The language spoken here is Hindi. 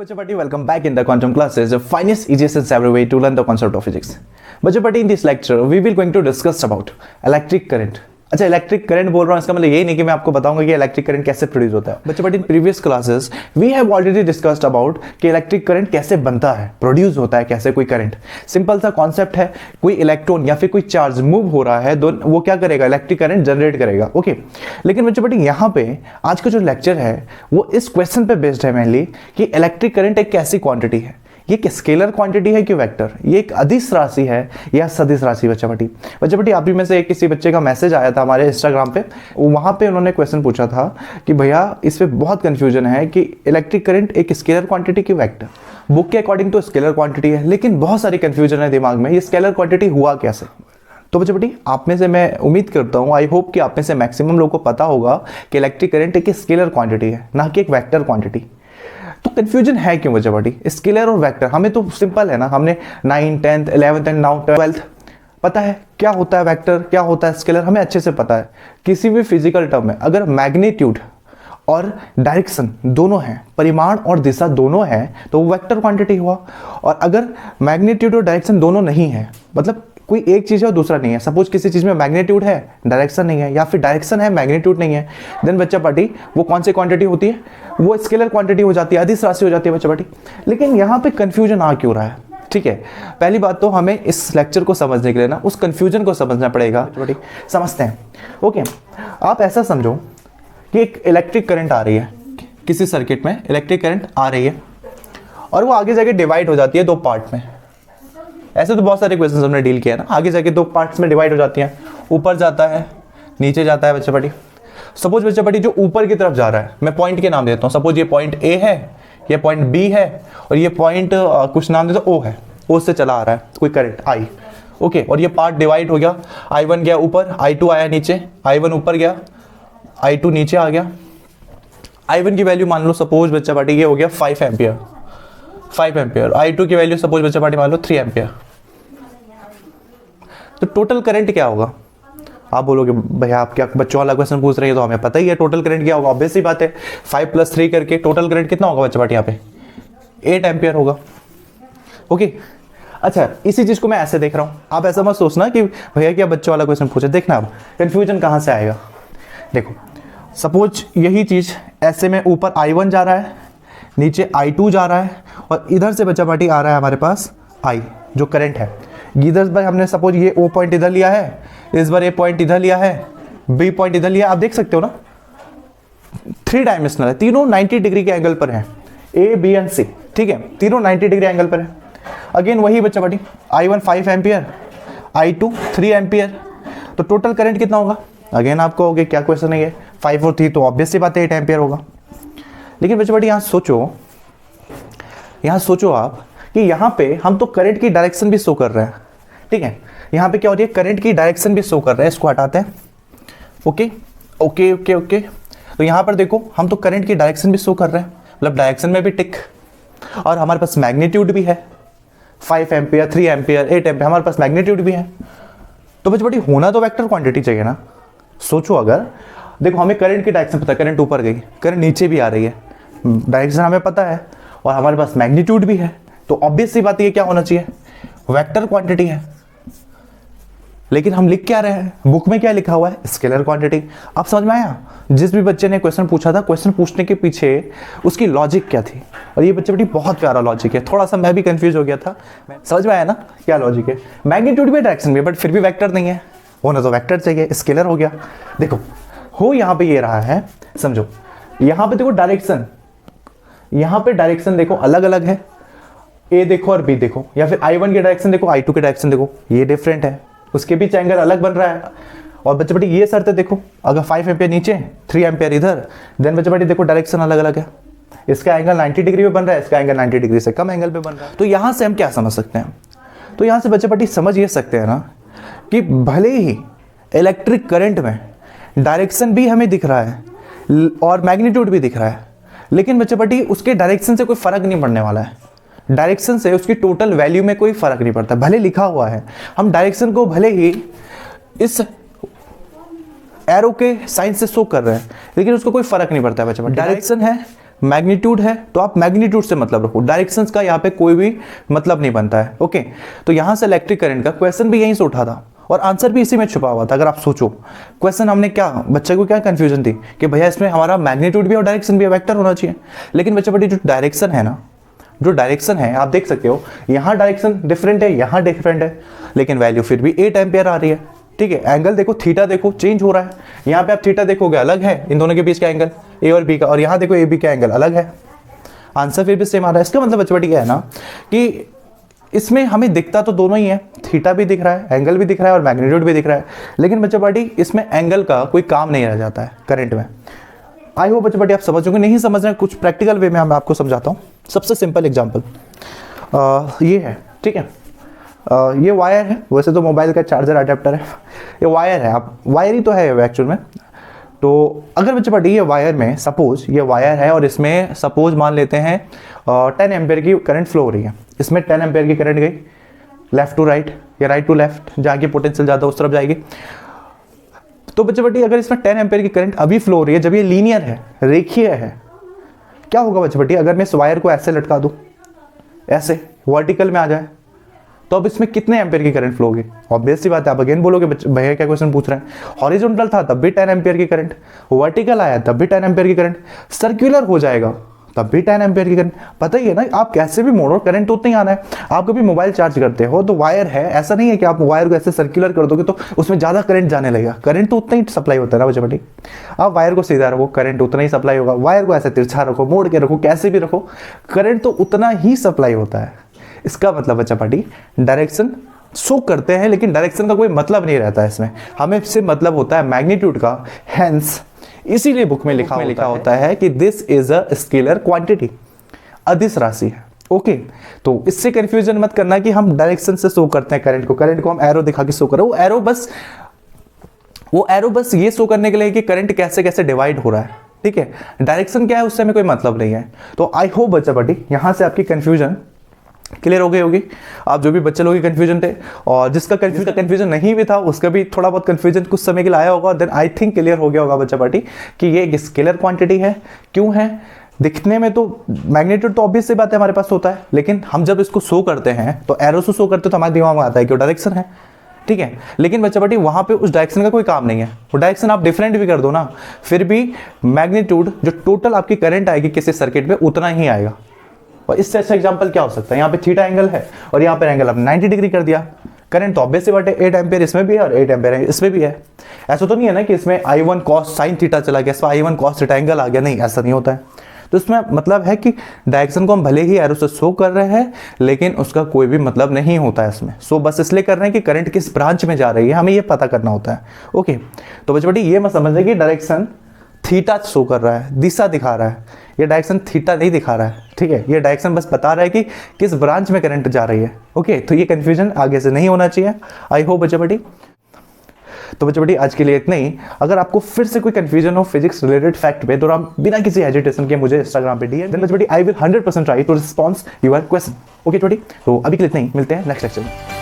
Hello, Bachapati. Welcome back in the quantum classes, the finest, easiest and savvy way to learn the concept of physics. Bachapati, in this lecture, we will going to discuss about electric current. अच्छा, इलेक्ट्रिक करंट बोल रहा हूँ, इसका मतलब यही नहीं कि मैं आपको बताऊंगा कि इलेक्ट्रिक करंट कैसे प्रोड्यूस होता है. बच्चे but in previous classes we have already discussed about कि इलेक्ट्रिक करंट कैसे बनता है, प्रोड्यूस होता है कैसे कोई करंट. सिंपल सा कॉन्सेप्ट है, कोई इलेक्ट्रॉन या फिर कोई चार्ज मूव हो रहा है, वो क्या करेगा, इलेक्ट्रिक करंट जनरेट करेगा. ओके, लेकिन बच्चे बट यहाँ पे आज का जो लेक्चर है वो इस क्वेश्चन पे बेस्ड है मेनली कि इलेक्ट्रिक करंट एक कैसी क्वांटिटी है. ये एक स्केलर क्वांटिटी है कि वेक्टर, ये एक अदिश राशि है या सदिश राशि. बच्चा आप ही में से एक किसी बच्चे का मैसेज आया था हमारे इंस्टाग्राम पे, वहां पे उन्होंने क्वेश्चन पूछा था कि भैया इस पे बहुत कंफ्यूजन है कि इलेक्ट्रिक करंट एक स्केलर क्वांटिटी की वेक्टर. बुक के अकॉर्डिंग तो स्केलर क्वांटिटी है, लेकिन बहुत सारी कंफ्यूजन है दिमाग में, ये स्केलर क्वांटिटी हुआ कैसे. तो बच्चे आप में से मैं उम्मीद करता हूँ, आई होप कि आप में से मैक्सिमम लोगों को पता होगा कि इलेक्ट्रिक करंट एक स्केलर क्वांटिटी है, ना कि एक वेक्टर क्वांटिटी. तो कंफ्यूजन है क्यों बच्चा, स्केलर और वेक्टर हमें तो सिंपल है ना, हमने 9th 10th 11th and now 12th पता है क्या होता है वेक्टर, क्या होता है स्केलर, हमें अच्छे से पता है. किसी भी फिजिकल टर्म में अगर मैग्नीट्यूड और डायरेक्शन दोनों हैं, परिमाण और दिशा दोनों हैं, तो वो वेक्टर क्वांटिटी हुआ. और अगर मैग्नीट्यूड और डायरेक्शन दोनों नहीं है, मतलब कोई एक चीज़ है और दूसरा नहीं है, सपोज किसी चीज़ में मैग्नीट्यूड है डायरेक्शन नहीं है, या फिर डायरेक्शन है मैग्नीट्यूड नहीं है, देन बच्चा पार्टी वो कौन सी क्वांटिटी होती है, वो स्केलर क्वांटिटी हो जाती है, अदिश राशि हो जाती है बच्चा पार्टी. लेकिन यहाँ पे कंफ्यूजन आ क्यों रहा है, ठीक है. पहली बात तो हमें इस लेक्चर को समझने के लिए ना उस कंफ्यूजन को समझना पड़ेगा. समझते हैं. ओके, आप ऐसा समझो कि एक इलेक्ट्रिक करंट आ रही है, किसी सर्किट में इलेक्ट्रिक करंट आ रही है और वो आगे जाके डिवाइड हो जाती है दो पार्ट में. ऐसे तो बहुत सारे क्वेश्चन हमने डील किया ना, आगे जाके दो पार्ट्स में डिवाइड हो जाती हैं, ऊपर जाता है नीचे जाता है बच्चा पटी. सपोज बच्चा पटी जो ऊपर की तरफ जा रहा है, मैं पॉइंट के नाम देता हूँ, सपोज ये पॉइंट ए है, ये पॉइंट बी है और ये पॉइंट कुछ नाम देता हूँ ओ है, ओ से चला आ रहा है कोई करंट आई. ओके, और ये पार्ट डिवाइड हो गया, I1 गया ऊपर, I2 आया नीचे, I1 ऊपर गया, I2 नीचे आ गया. I1 की वैल्यू मान लो सपोज बच्चा पार्टी ये हो गया 5 एम्पियर, I2 की वैल्यू सपोज बच्चा पार्टी मान लो 3 एम्पियर. तो टोटल करंट क्या होगा. आप बोलोगे भैया आप क्या बच्चों वाला क्वेश्चन पूछ रहे हैं, तो हमें पता ही है टोटल करंट क्या होगा. ऑब्वियस सी बात है, 5 + 3 करके टोटल करंट कितना होगा बच्चा पार्टी, यहाँ पे 8 एम्पियर होगा. ओके, अच्छा इसी चीज को मैं ऐसे देख रहा हूँ, आप ऐसा मत सोचना कि भैया क्या बच्चों वाला क्वेश्चन पूछे. देखना अब कंफ्यूजन कहाँ से आएगा. देखो सपोज यही चीज ऐसे में ऊपर I1 जा रहा है, नीचे I2 जा रहा है और इधर से बच्चा पार्टी आ रहा है हमारे पास I जो करंट है. इधर पर हमने सपोज ये O पॉइंट इधर लिया है, इस बार A पॉइंट इधर लिया है, B पॉइंट इधर लिया. आप देख सकते हो ना 3 डायमेंशनल है, तीनों 90 डिग्री के एंगल पर हैं, A B एंड C. ठीक है, तीनों 90 डिग्री एंगल पर है. अगेन वही बच्चा party, I1 5 ampere, I2 3 ampere. तो टोटल करंट कितना होगा. अगेन आप कहोगे क्या क्वेश्चन है ये, 5 और 3 तो ऑब्वियस सी बात है 8 एम्पियर होगा. लेकिन बच्चा पार्टी यहाँ सोचो आप कि यहाँ पे हम तो करंट की डायरेक्शन भी शो कर रहे हैं. ठीक है, यहाँ पे क्या हो रही है, करंट की डायरेक्शन भी शो कर रहे हैं. इसको हटाते हैं. ओके ओके ओके ओके, तो यहाँ पर देखो हम तो करंट की डायरेक्शन भी शो कर रहे हैं, मतलब डायरेक्शन में भी टिक, और हमारे पास मैग्नीट्यूड भी है 5 एम्पियर 3 एम्पियर 8 एम्पियर, हमारे पास मैग्नीट्यूड भी है. तो बच्चा होना तो वेक्टर क्वांटिटी चाहिए ना. सोचो अगर देखो हमें करंट की डायरेक्शन पता है, करंट ऊपर गई, करंट नीचे भी आ रही है, डायरेक्शन हमें पता है और हमारे पास मैग्नीट्यूड भी है, तो ऑब्वियस सी बात ये क्या होना चाहिए, वेक्टर क्वांटिटी है. लेकिन हम लिख क्या रहे हैं, बुक में क्या लिखा हुआ है, स्केलर क्वांटिटी. अब समझ में आया जिस भी बच्चे ने क्वेश्चन पूछा था, क्वेश्चन पूछने के पीछे उसकी लॉजिक क्या थी. और ये बच्चे बहुत प्यारा लॉजिक है, थोड़ा सा मैं भी कंफ्यूज हो गया था. समझ में आया ना क्या लॉजिक है. मैग्नीट्यूड भी डायरेक्शन भी, बट फिर भी वेक्टर नहीं है, होना तो वेक्टर चाहिए, स्केलर हो गया. देखो हो यहाँ पे ये रहा है, समझो यहाँ पे देखो डायरेक्शन, यहाँ पे डायरेक्शन देखो अलग अलग है, ए देखो और बी देखो, या फिर I1 की डायरेक्शन देखो, I2 की डायरेक्शन देखो, ये डिफरेंट है, उसके बीच एंगल अलग बन रहा है. और बच्चे बेटी ये शर्त है देखो, अगर 5 एम्पियर नीचे 3 एम्पियर इधर, देन बच्चे बेटी देखो डायरेक्शन अलग अलग है, इसका एंगल 90 डिग्री पे बन रहा है, इसका एंगल 90 डिग्री से कम एंगल पे बन रहा है. तो यहाँ से हम क्या समझ सकते हैं, तो यहाँ से बच्चे बेटी समझ ये सकते हैं ना कि भले ही इलेक्ट्रिक करंट में डायरेक्शन भी हमें दिख रहा है और मैग्नीट्यूड भी दिख रहा है, लेकिन बच्चे बेटी उसके डायरेक्शन से कोई फर्क नहीं पड़ने वाला है. डायरेक्शन से उसकी टोटल वैल्यू में कोई फर्क नहीं पड़ता. भले लिखा हुआ है, हम डायरेक्शन को भले ही इस एरो के साइन से शो कर रहे हैं, लेकिन उसको कोई फर्क नहीं पड़ता है बच्चे. डायरेक्शन है मैग्नीट्यूड है तो आप मैग्नीट्यूड से मतलब रखो, डायरेक्शंस का यहाँ पे कोई भी मतलब नहीं बनता है। ओके, तो यहाँ से इलेक्ट्रिक करंट का क्वेश्चन भी यहीं से उठा था और आंसर भी इसी में छुपा हुआ था। अगर आप सोचो क्वेश्चन हमने क्या, बच्चे को क्या कंफ्यूजन थी कि भैया इसमें हमारा मैग्नीट्यूड भी और डायरेक्शन भी वेक्टर होना चाहिए, लेकिन बच्चे बड़ी जो डायरेक्शन है ना, जो डायरेक्शन है आप देख सकते हो यहाँ डायरेक्शन डिफरेंट है, यहाँ डिफरेंट है, लेकिन वैल्यू फिर भी 8 एम्पियर आ रही है। ठीक है, एंगल देखो, थीटा देखो चेंज हो रहा है, यहाँ पे आप थीटा देखोगे अलग है इन दोनों के बीच का एंगल ए और बी का, और यहाँ देखो ए बी का एंगल अलग है, आंसर फिर भी सेम आ रहा है। इसका मतलब बच्चे क्या है ना कि इसमें हमें दिखता तो दोनों ही है, थीटा भी दिख रहा है, एंगल भी दिख रहा है और मैग्नीट्यूड भी दिख रहा है, लेकिन बच्चे पार्टी इसमें एंगल का कोई काम नहीं रह जाता है करंट में। आई होप बच्चे पार्टी आप समझोगे, नहीं समझ रहे हैं कुछ प्रैक्टिकल वे में मैं आपको समझाता हूँ। सबसे सिंपल एग्जाम्पल ये है, ठीक है, ये वायर है, वैसे तो मोबाइल का चार्जर अडेप्टर है, ये वायर है, आप वायर ही तो है एक्चुअल में। तो अगर बच्चे पार्टी ये वायर में सपोज ये वायर है और इसमें सपोज मान लेते हैं 10 एम्पेयर की करंट फ्लो हो रही है, इसमें 10 एम्पेयर की करंट गई लेफ्ट टू राइट या राइट टू लेफ्ट, जहाँ की पोटेंशियल ज़्यादा उस तरफ जाएगी। तो बच्चे पार्टी अगर इसमें 10 एम्पेयर की करंट अभी फ्लो हो रही है, जब ये लीनियर है, रेखीय है, क्या होगा बच्चे पार्टी अगर मैं इस वायर को ऐसे लटका दूँ, ऐसे वर्टिकल में आ जाए, तो अब इसमें कितने एम्पेयर की करंट फ्लो होगी? ऑब्वियस सी बात है, आप अगेन बोलोगे भैया क्या क्वेश्चन पूछ रहे हैं, हॉरिजॉन्टल था तब भी 10 एम्पेयर की करंट, वर्टिकल आया तब भी 10 एम्पेयर की करंट, सर्कुलर हो जाएगा तब भी 10 एम्पेयर की करंट। पता ही है ना, आप कैसे भी मोड़ो करंट तो उतना ही आना है। आप कभी मोबाइल चार्ज करते हो तो वायर है, ऐसा नहीं है कि आप वायर को ऐसे सर्कुलर कर दोगे तो उसमें ज़्यादा करंट जाने लगेगा, करंट तो उतना ही सप्लाई होता है ना बच्चे बेटी। आप वायर को सीधा रखो, करंट उतना ही सप्लाई होगा, वायर को ऐसे तिरछा रखो, मोड़ के रखो, कैसे भी रखो, करंट तो उतना ही सप्लाई होता है। इसका मतलब बच्चा पार्टी डायरेक्शन शो करते हैं, लेकिन डायरेक्शन का कोई मतलब नहीं रहता है इसमें, हमें इससे मतलब होता है मैग्नीट्यूड का। हेंस इसीलिए बुक में लिखा होता है कि this is a scalar quantity, अदिश राशि है। ओके, तो इससे कंफ्यूजन मत करना कि हम डायरेक्शन से शो करते हैं करंट को हम एरो दिखा के शो करें। वो एरो बस ये शो करने के लिए कि करंट कैसे कैसे डिवाइड हो रहा है। ठीक है, डायरेक्शन क्या है उससे हमें कोई मतलब नहीं है। तो आई होप बच्चा पार्टी यहां से आपकी कंफ्यूजन क्लियर हो गई होगी। आप जो भी बच्चे लोग कंफ्यूजन थे और जिसका कंफ्यूजन नहीं भी था उसका भी थोड़ा बहुत कंफ्यूजन कुछ समय के लिए आया होगा, देन आई थिंक क्लियर हो गया होगा बच्चा पार्टी कि ये एक स्केलर क्वांटिटी है। क्यों है? दिखने में तो मैग्नीट्यूड तो ऑब्वियस सी बात है हमारे पास होता है, लेकिन हम जब इसको शो करते हैं तो एरो से शो करते तो हमारे दिमाग में आता है कि डायरेक्शन है। ठीक है, लेकिन बच्चा पार्टी वहां पे उस डायरेक्शन का कोई काम नहीं है। वो डायरेक्शन आप डिफरेंट भी कर दो ना, फिर भी मैग्नीट्यूड जो टोटल आपकी करंट आएगी किसी सर्किट में उतना ही आएगा। और इससे अच्छा एग्जांपल क्या हो सकता है? यहाँ पे थीटा एंगल है और यहाँ पे एंगल आपने 90 डिग्री कर दिया, करंट तो ऑब्वियस सी बात है 8 एम्पेयर इसमें भी है और 8 एम्पेयर इसमें भी है। ऐसा तो नहीं है ना कि इसमें I1 cos sin थीटा चला गया, इसमें I1 cos थीटा एंगल आ गया, नहीं ऐसा नहीं होता है। तो इसमें मतलब है कि डायरेक्शन को हम भले ही एरो से शो कर रहे हैं, लेकिन उसका कोई भी मतलब नहीं होता है इसमें। सो बस इसलिए कर रहे हैं कि करंट किस ब्रांच में जा रही है, हमें ये पता करना होता है। ओके, तो बच्चे बेटी ये मत समझना कि डायरेक्शन थीटा शो कर रहा है, दिशा दिखा रहा है, ये डायरेक्शन थीटा नहीं दिखा रहा है। ठीक है, ये डायरेक्शन बस बता रहा है कि किस ब्रांच में करंट जा रही है। ओके, तो ये कंफ्यूजन आगे से नहीं होना चाहिए। आई होप बच्चे बेटी। तो बच्चे बेटी आज के लिए इतना ही। अगर आपको फिर से कोई कंफ्यूजन हो फिजिक्स रिलेटेड फैक्ट पे, तो आप बिना किसी हेजिटेशन के मुझे इंस्टाग्राम पे डीएम, देन बच्चे बेटी I will 100% try to response your question. Okay बेटी, तो अभी के लिए इतना ही, मिलते हैं नेक्स्ट लेक्चर में।